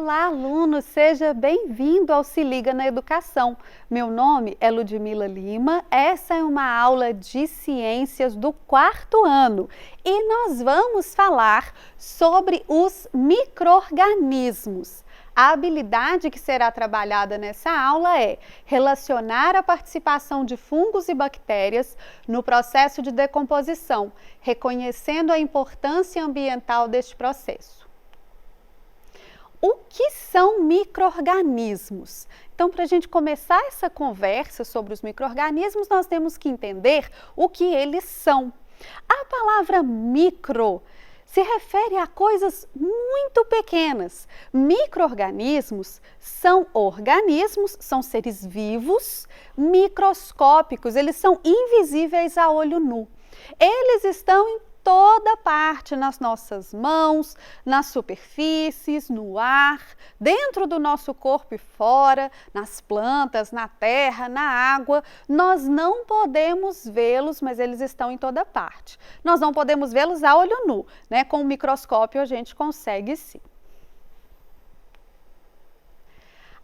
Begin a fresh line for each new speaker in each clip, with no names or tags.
Olá, aluno! Seja bem-vindo ao Se Liga na Educação. Meu nome é Ludmila Lima, essa é uma aula de ciências do 4º ano e nós vamos falar sobre os micro-organismos. A habilidade que será trabalhada nessa aula é relacionar a participação de fungos e bactérias no processo de decomposição, reconhecendo a importância ambiental deste processo. O que são micro-organismos? Então, para a gente começar essa conversa sobre os micro-organismos, nós temos que entender o que eles são. A palavra micro se refere a coisas muito pequenas. Micro-organismos são organismos, são seres vivos, microscópicos, eles são invisíveis a olho nu. Eles estão em toda parte, nas nossas mãos, nas superfícies, no ar, dentro do nosso corpo e fora, nas plantas, na terra, na água. Nós não podemos vê-los, mas eles estão em toda parte. Nós não podemos vê-los a olho nu, né? Com o microscópio a gente consegue sim.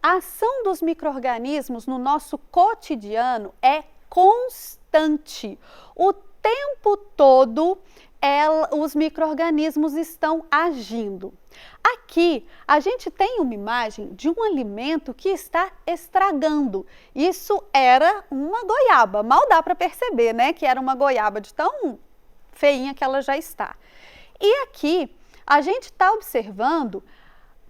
A ação dos micro-organismos no nosso cotidiano é constante. O tempo todo os micro-organismos estão agindo. Aqui a gente tem uma imagem de um alimento que está estragando. Isso era uma goiaba, mal dá para perceber, né, que era uma goiaba de tão feinha que ela já está. E aqui a gente está observando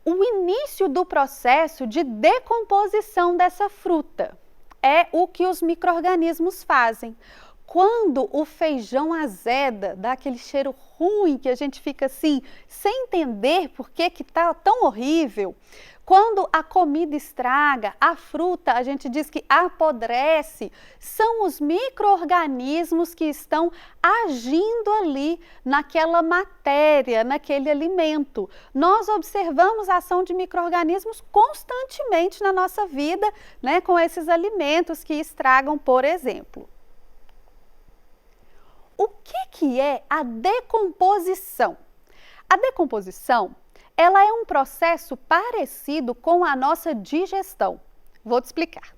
o início do processo de decomposição dessa fruta. É o que os micro-organismos fazem. Quando o feijão azeda, dá aquele cheiro ruim que a gente fica assim, sem entender por que está tão horrível. Quando a comida estraga, a fruta, a gente diz que apodrece, são os micro-organismos que estão agindo ali naquela matéria, naquele alimento. Nós observamos a ação de micro-organismos constantemente na nossa vida, né, com esses alimentos que estragam, por exemplo. O que é a decomposição? A decomposição, ela é um processo parecido com a nossa digestão. Vou te explicar.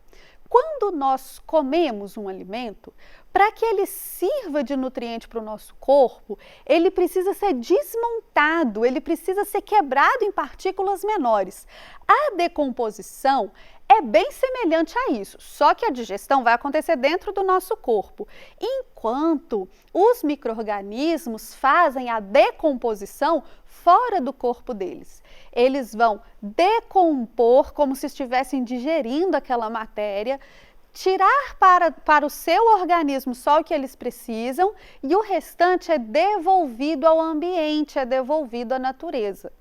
Quando nós comemos um alimento, para que ele sirva de nutriente para o nosso corpo, ele precisa ser desmontado, ele precisa ser quebrado em partículas menores. A decomposição é bem semelhante a isso, só que a digestão vai acontecer dentro do nosso corpo, enquanto os micro-organismos fazem a decomposição fora do corpo deles. Eles vão decompor como se estivessem digerindo aquela matéria, tirar para o seu organismo só o que eles precisam e o restante é devolvido ao ambiente, é devolvido à natureza.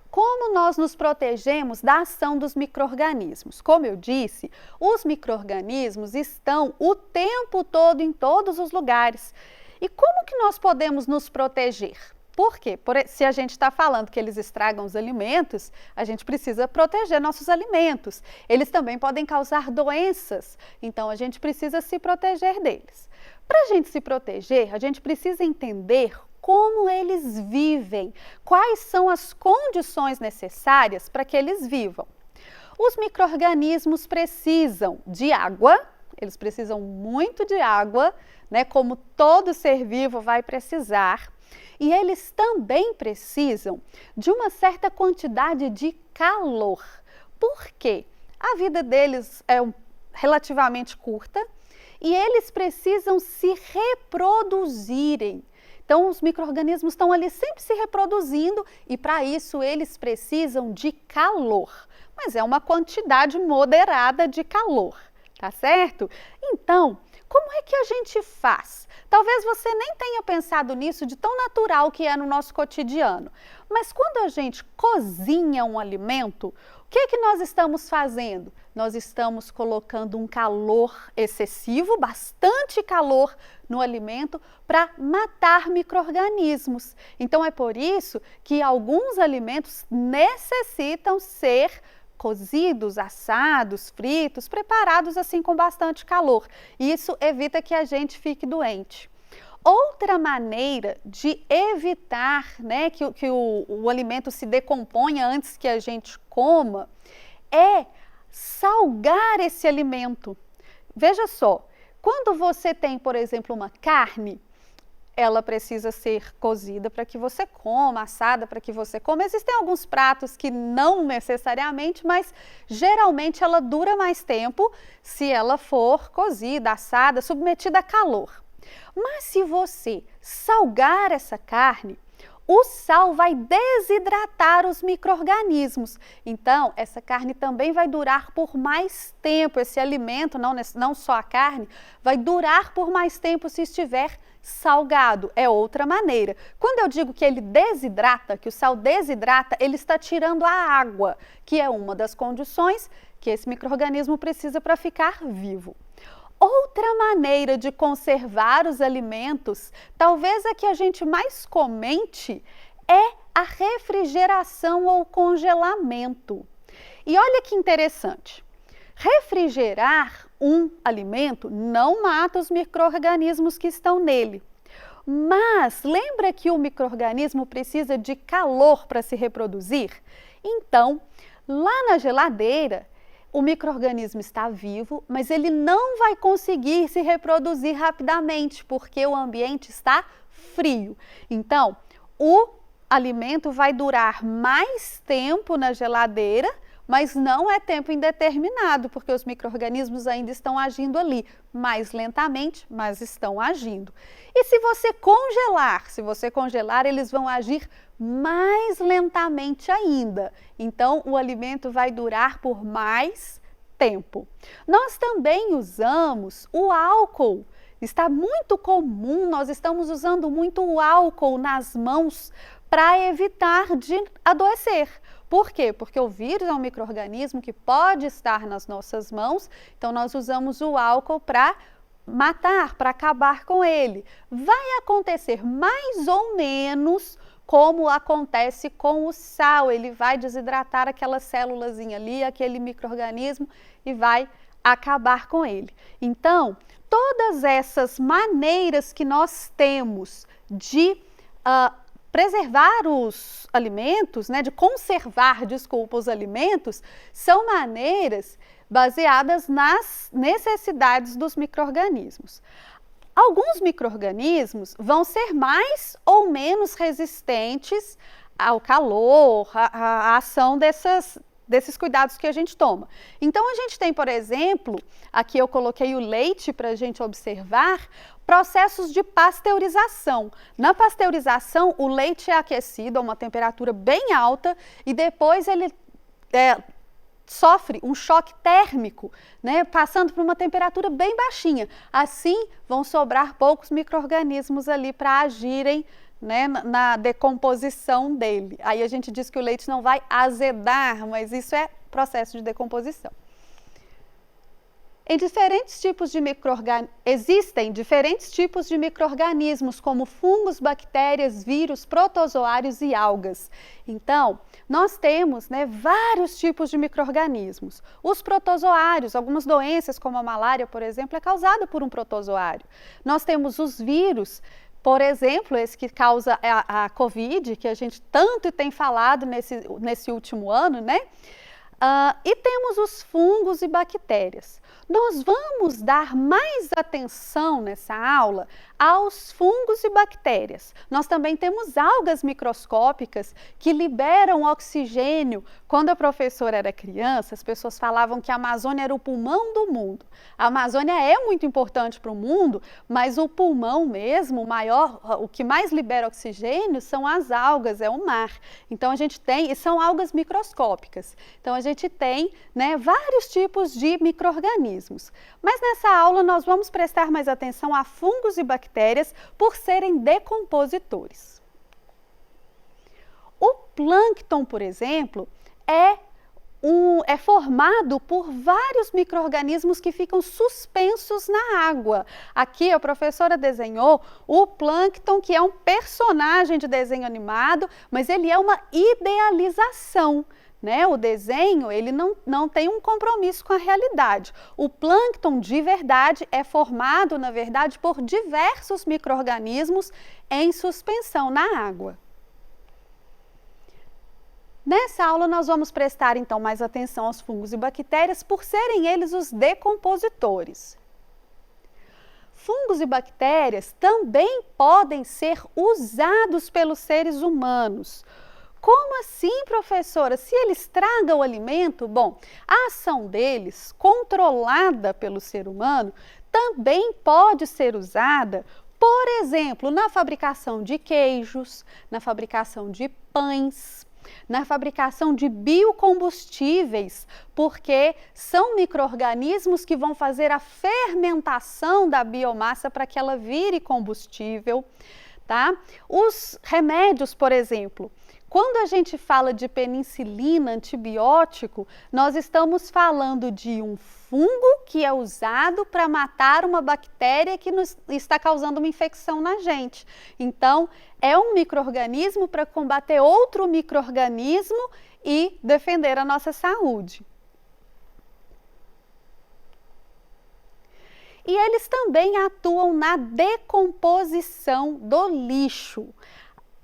Como nós nos protegemos da ação dos micro-organismos? Como eu disse, os micro-organismos estão o tempo todo em todos os lugares. E como que nós podemos nos proteger? Por quê? Se a gente está falando que eles estragam os alimentos, a gente precisa proteger nossos alimentos. Eles também podem causar doenças, então a gente precisa se proteger deles. Para a gente se proteger, a gente precisa entender como eles vivem, quais são as condições necessárias para que eles vivam. Os micro-organismos precisam de água, eles precisam muito de água, né, como todo ser vivo vai precisar, e eles também precisam de uma certa quantidade de calor. Por quê? A vida deles é relativamente curta e eles precisam se reproduzirem. Então, os micro-organismos estão ali sempre se reproduzindo e, para isso, eles precisam de calor. Mas é uma quantidade moderada de calor, tá certo? Então, como é que a gente faz? Talvez você nem tenha pensado nisso de tão natural que é no nosso cotidiano. Mas quando a gente cozinha um alimento, o que nós estamos fazendo? Nós estamos colocando um calor excessivo, bastante calor no alimento para matar micro-organismos. Então é por isso que alguns alimentos necessitam ser cozidos, assados, fritos, preparados assim com bastante calor. Isso evita que a gente fique doente. Outra maneira de evitar, né, que o alimento se decomponha antes que a gente coma é salgar esse alimento. Veja só, quando você tem, por exemplo, uma carne, ela precisa ser cozida para que você coma, assada para que você coma. Existem alguns pratos que não necessariamente, mas geralmente ela dura mais tempo se ela for cozida, assada, submetida a calor. Mas se você salgar essa carne, o sal vai desidratar os micro-organismos. Então, essa carne também vai durar por mais tempo. Esse alimento, não só a carne, vai durar por mais tempo se estiver salgado. É outra maneira. Quando eu digo que ele desidrata, que o sal desidrata, ele está tirando a água, que é uma das condições que esse micro-organismo precisa para ficar vivo. Outra maneira de conservar os alimentos, talvez a que a gente mais comente, é a refrigeração ou congelamento. E olha que interessante, refrigerar um alimento não mata os micro-organismos que estão nele. Mas lembra que o micro-organismo precisa de calor para se reproduzir? Então, lá na geladeira, o micro-organismo está vivo, mas ele não vai conseguir se reproduzir rapidamente, porque o ambiente está frio. Então, o alimento vai durar mais tempo na geladeira, mas não é tempo indeterminado, porque os micro-organismos ainda estão agindo ali, mais lentamente, mas estão agindo. E se você congelar, eles vão agir mais lentamente ainda. Então, o alimento vai durar por mais tempo. Nós também usamos o álcool. Está muito comum, nós estamos usando muito o álcool nas mãos para evitar de adoecer. Por quê? Porque o vírus é um micro-organismo que pode estar nas nossas mãos, então nós usamos o álcool para matar, para acabar com ele. Vai acontecer mais ou menos como acontece com o sal, ele vai desidratar aquela célulazinha ali, aquele micro-organismo e vai acabar com ele. Então, todas essas maneiras que nós temos de preservar os alimentos, né, de conservar, os alimentos, são maneiras baseadas nas necessidades dos micro-organismos. Alguns micro-organismos vão ser mais ou menos resistentes ao calor, à ação desses cuidados que a gente toma. Então, a gente tem, por exemplo, aqui eu coloquei o leite para a gente observar, processos de pasteurização. Na pasteurização, o leite é aquecido a uma temperatura bem alta e depois ele sofre um choque térmico, né, passando por uma temperatura bem baixinha. Assim, vão sobrar poucos micro-organismos ali para agirem, né, na decomposição dele. Aí a gente diz que o leite não vai azedar, mas isso é processo de decomposição. Existem diferentes tipos de micro-organismos, como fungos, bactérias, vírus, protozoários e algas. Então, nós temos, né, vários tipos de micro-organismos. Os protozoários, algumas doenças como a malária, por exemplo, é causada por um protozoário. Nós temos os vírus, por exemplo, esse que causa a Covid, que a gente tanto tem falado nesse último ano, né? E temos os fungos e bactérias. Nós vamos dar mais atenção nessa aula aos fungos e bactérias. Nós também temos algas microscópicas que liberam oxigênio. Quando a professora era criança, as pessoas falavam que a Amazônia era o pulmão do mundo. A Amazônia é muito importante para o mundo, mas o pulmão mesmo, o que mais libera oxigênio são as algas, é o mar. Então a gente tem, e são algas microscópicas. Então a gente tem, né, vários tipos de micro-organismos. Mas nessa aula nós vamos prestar mais atenção a fungos e bactérias por serem decompositores. O plâncton, por exemplo, é formado por vários micro-organismos que ficam suspensos na água. Aqui a professora desenhou o plâncton, que é um personagem de desenho animado, mas ele é uma idealização. né? O desenho, ele não tem um compromisso com a realidade. O plâncton de verdade é formado, na verdade, por diversos micro-organismos em suspensão na água. Nessa aula nós vamos prestar então mais atenção aos fungos e bactérias por serem eles os decompositores. Fungos e bactérias também podem ser usados pelos seres humanos. Como assim, professora? Se eles tragam o alimento, bom, a ação deles, controlada pelo ser humano, também pode ser usada, por exemplo, na fabricação de queijos, na fabricação de pães, na fabricação de biocombustíveis, porque são micro-organismos que vão fazer a fermentação da biomassa para que ela vire combustível, tá? Os remédios, por exemplo, quando a gente fala de penicilina, antibiótico, nós estamos falando de um fungo que é usado para matar uma bactéria que está causando uma infecção na gente. Então, é um micro-organismo para combater outro micro-organismo e defender a nossa saúde. E eles também atuam na decomposição do lixo.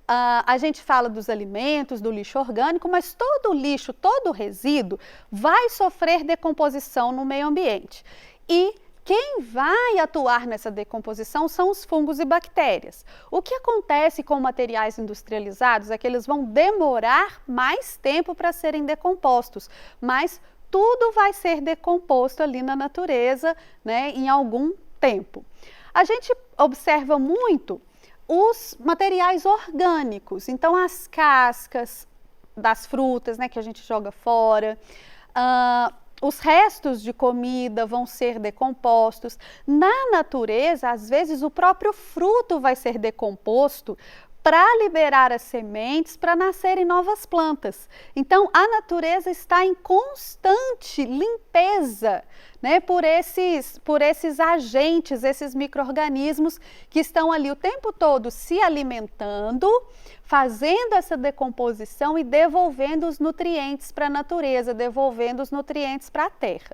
A gente fala dos alimentos, do lixo orgânico, mas todo o lixo, todo o resíduo vai sofrer decomposição no meio ambiente. E quem vai atuar nessa decomposição são os fungos e bactérias. O que acontece com materiais industrializados é que eles vão demorar mais tempo para serem decompostos, mas tudo vai ser decomposto ali na natureza, né, em algum tempo. A gente observa muito os materiais orgânicos, então as cascas das frutas, né, que a gente joga fora, os restos de comida vão ser decompostos. Na natureza, às vezes, o próprio fruto vai ser decomposto para liberar as sementes para nascerem novas plantas. Então, a natureza está em constante limpeza, né, por esses agentes, esses micro-organismos que estão ali o tempo todo se alimentando, fazendo essa decomposição e devolvendo os nutrientes para a natureza, devolvendo os nutrientes para a terra.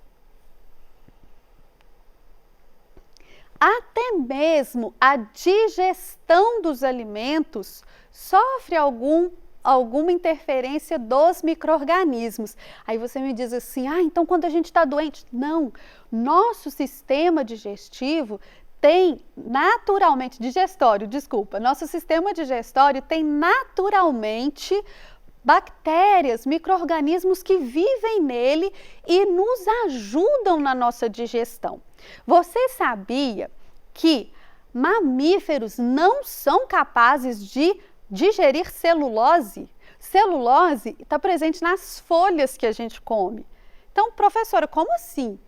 Até mesmo a digestão dos alimentos sofre alguma interferência dos micro-organismos. Aí você me diz assim, então quando a gente está doente? Não, nosso sistema digestivo tem naturalmente, nosso sistema digestório tem naturalmente bactérias, micro-organismos que vivem nele e nos ajudam na nossa digestão. Você sabia que mamíferos não são capazes de digerir celulose? Celulose está presente nas folhas que a gente come. Então, professora, como assim?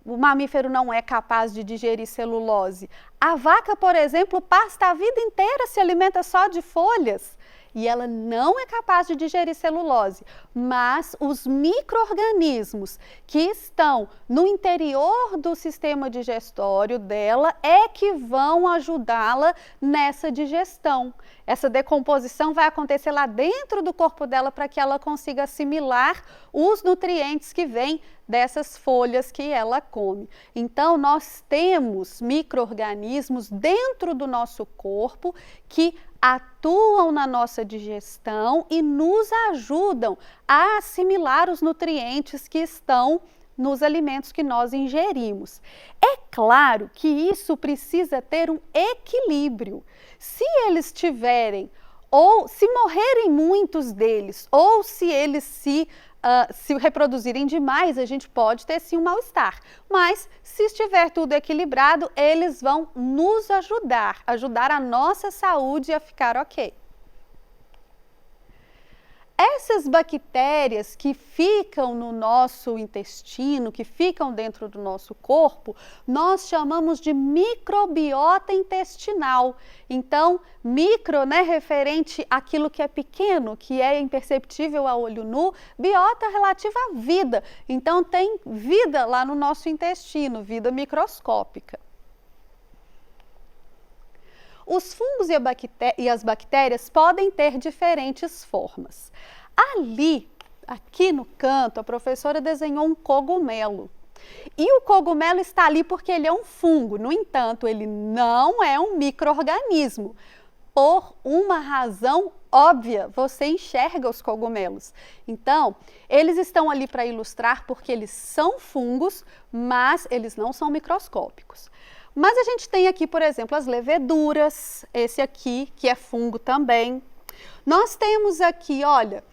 O mamífero não é capaz de digerir celulose? A vaca, por exemplo, pasta a vida inteira, se alimenta só de folhas. E ela não é capaz de digerir celulose, mas os micro-organismos que estão no interior do sistema digestório dela é que vão ajudá-la nessa digestão. Essa decomposição vai acontecer lá dentro do corpo dela para que ela consiga assimilar os nutrientes que vêm dessas folhas que ela come. Então, nós temos micro-organismos dentro do nosso corpo que atuam na nossa digestão e nos ajudam a assimilar os nutrientes que estão nos alimentos que nós ingerimos. É claro que isso precisa ter um equilíbrio. Se eles tiverem, ou se morrerem muitos deles, ou se eles se reproduzirem demais, a gente pode ter sim um mal-estar. Mas se estiver tudo equilibrado, eles vão nos ajudar a nossa saúde a ficar ok. Essas bactérias que ficam no nosso intestino, que ficam dentro do nosso corpo, nós chamamos de microbiota intestinal. Então, micro, né, referente àquilo que é pequeno, que é imperceptível a olho nu, biota relativa à vida. Então, tem vida lá no nosso intestino, vida microscópica. Os fungos e as bactérias podem ter diferentes formas. Ali Aqui no canto, a professora desenhou um cogumelo. E o cogumelo está ali porque ele é um fungo. No entanto, ele não é um micro-organismo. Por uma razão óbvia, você enxerga os cogumelos. Então, eles estão ali para ilustrar porque eles são fungos, mas eles não são microscópicos. Mas a gente tem aqui, por exemplo, as leveduras, esse aqui, que é fungo também. Nós temos aqui, olha,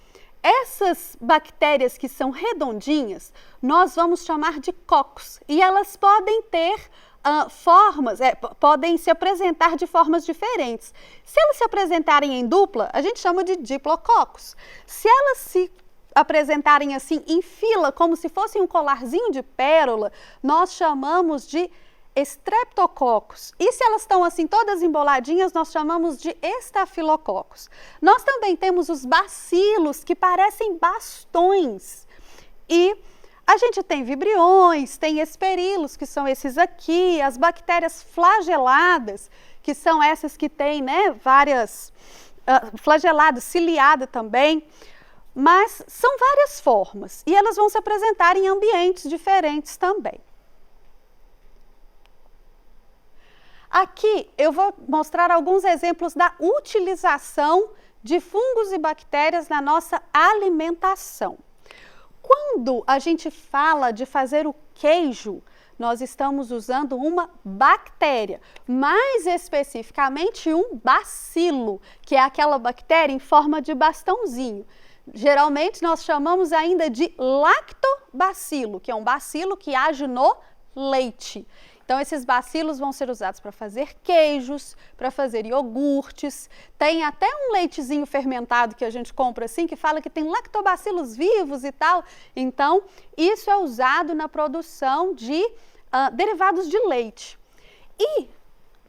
essas bactérias que são redondinhas, nós vamos chamar de cocos. E elas podem ter podem se apresentar de formas diferentes. Se elas se apresentarem em dupla, a gente chama de diplococos. Se elas se apresentarem assim em fila, como se fossem um colarzinho de pérola, nós chamamos de estreptococos. E se elas estão assim todas emboladinhas, nós chamamos de estafilococos. Nós também temos os bacilos, que parecem bastões. E a gente tem vibriões, tem esperilos, que são esses aqui, as bactérias flageladas, que são essas que têm, né, várias flageladas, ciliada também. Mas são várias formas e elas vão se apresentar em ambientes diferentes também. Aqui eu vou mostrar alguns exemplos da utilização de fungos e bactérias na nossa alimentação. Quando a gente fala de fazer o queijo, nós estamos usando uma bactéria, mais especificamente um bacilo, que é aquela bactéria em forma de bastãozinho. Geralmente nós chamamos ainda de lactobacilo, que é um bacilo que age no leite. Então, esses bacilos vão ser usados para fazer queijos, para fazer iogurtes. Tem até um leitezinho fermentado que a gente compra assim, que fala que tem lactobacilos vivos e tal. Então, isso é usado na produção de derivados de leite. E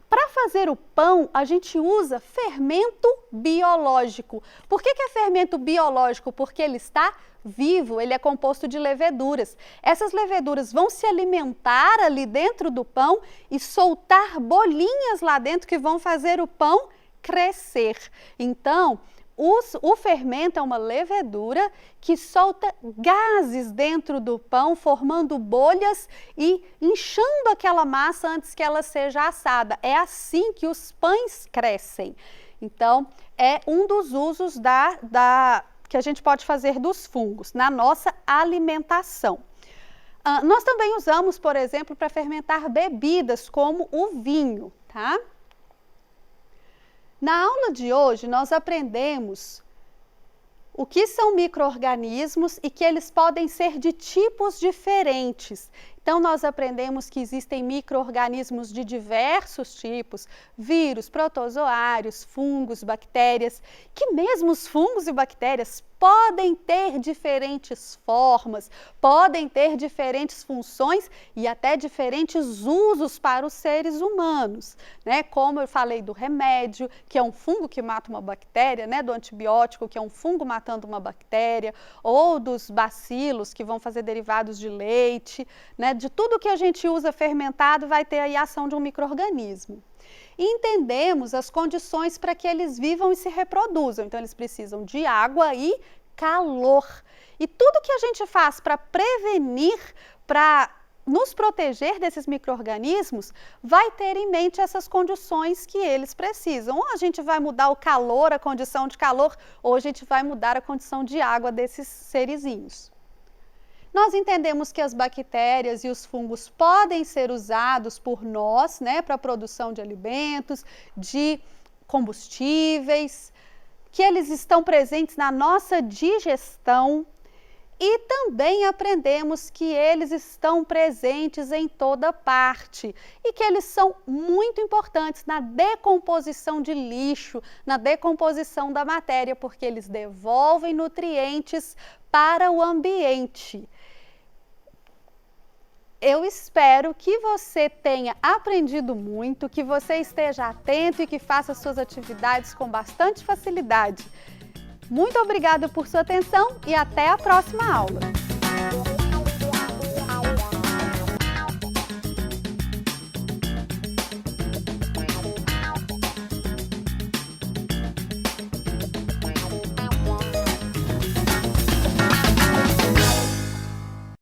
para fazer o pão, a gente usa fermento biológico. Por que é fermento biológico? Porque ele está vivo, ele é composto de leveduras. Essas leveduras vão se alimentar ali dentro do pão e soltar bolinhas lá dentro que vão fazer o pão crescer. Então, o fermento é uma levedura que solta gases dentro do pão, formando bolhas e inchando aquela massa antes que ela seja assada. É assim que os pães crescem. Então, é um dos usos que a gente pode fazer dos fungos na nossa alimentação. Nós também usamos, por exemplo, para fermentar bebidas como o vinho, tá? Na aula de hoje, nós aprendemos o que são micro-organismos e que eles podem ser de tipos diferentes. Então, nós aprendemos que existem micro-organismos de diversos tipos, vírus, protozoários, fungos, bactérias, que mesmo os fungos e bactérias podem ter diferentes formas, podem ter diferentes funções e até diferentes usos para os seres humanos, né? Como eu falei do remédio, que é um fungo que mata uma bactéria, né? Do antibiótico, que é um fungo matando uma bactéria, ou dos bacilos, que vão fazer derivados de leite, né? De tudo que a gente usa fermentado vai ter aí a ação de um micro-organismo. E entendemos as condições para que eles vivam e se reproduzam. Então, eles precisam de água e calor. E tudo que a gente faz para prevenir, para nos proteger desses micro-organismos, vai ter em mente essas condições que eles precisam. Ou a gente vai mudar o calor, a condição de calor, ou a gente vai mudar a condição de água desses serizinhos. Nós entendemos que as bactérias e os fungos podem ser usados por nós, né, para a produção de alimentos, de combustíveis, que eles estão presentes na nossa digestão e também aprendemos que eles estão presentes em toda parte e que eles são muito importantes na decomposição de lixo, na decomposição da matéria, porque eles devolvem nutrientes para o ambiente. Eu espero que você tenha aprendido muito, que você esteja atento e que faça suas atividades com bastante facilidade. Muito obrigada por sua atenção e até a próxima aula!